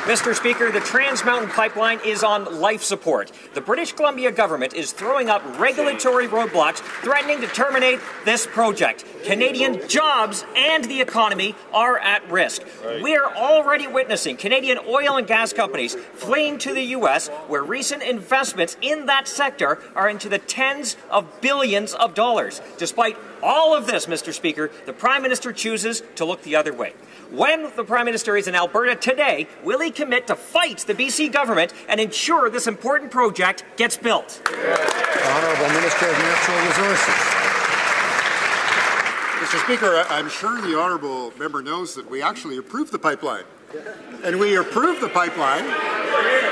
Mr. Speaker, the Trans Mountain Pipeline is on life support. The British Columbia government is throwing up regulatory roadblocks, threatening to terminate this project. Canadian jobs and the economy are at risk. We are already witnessing Canadian oil and gas companies fleeing to the U.S., where recent investments in that sector are into the tens of billions of dollars. Despite all of this, Mr. Speaker, the Prime Minister chooses to look the other way. When the Prime Minister is in Alberta today, will he commit to fight the BC government and ensure this important project gets built? Honourable Minister of Natural Resources. Mr. Speaker, I'm sure the honourable member knows that we actually approved the pipeline. And we approved the pipeline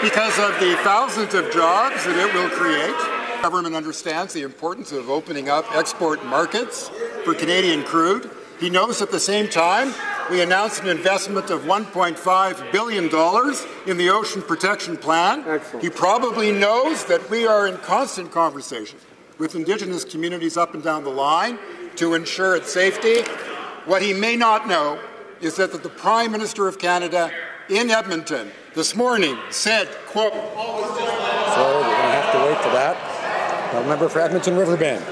because of the thousands of jobs that it will create. The government understands the importance of opening up export markets for Canadian crude. He knows at the same time we announced an investment of $1.5 billion in the Ocean Protection Plan. Excellent. He probably knows that we are in constant conversation with Indigenous communities up and down the line to ensure its safety. What he may not know is that the Prime Minister of Canada in Edmonton this morning said, quote, So we're going to have to wait for that. Member for Edmonton Riverbend.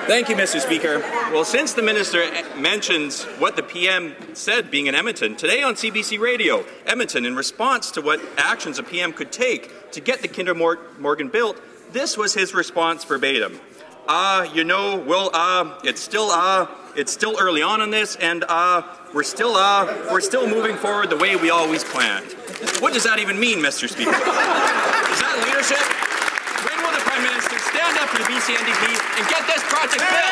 Thank you, Mr. Speaker. Well, since the Minister mentions what the PM said being in Edmonton, today on CBC Radio, Edmonton, in response to what actions a PM could take to get the Kinder Morgan built, this was his response verbatim. It's still early on this, and we're still moving forward the way we always planned. What does that even mean, Mr. Speaker? Is that leadership? When will the Prime Minister stand up for the BC NDP and get this project built?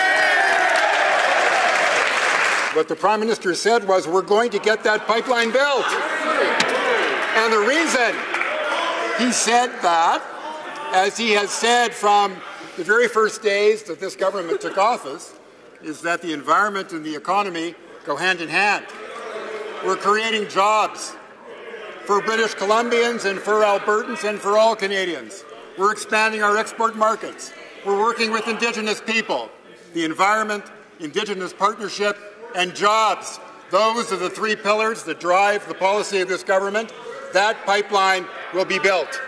What the Prime Minister said was, we're going to get that pipeline built. And the reason he said that, as he has said from the very first days that this government took office, is that the environment and the economy go hand in hand. We're creating jobs for British Columbians and for Albertans and for all Canadians. We're expanding our export markets. We're working with Indigenous people. The environment, Indigenous partnership, and jobs. Those are the three pillars that drive the policy of this government. That pipeline will be built.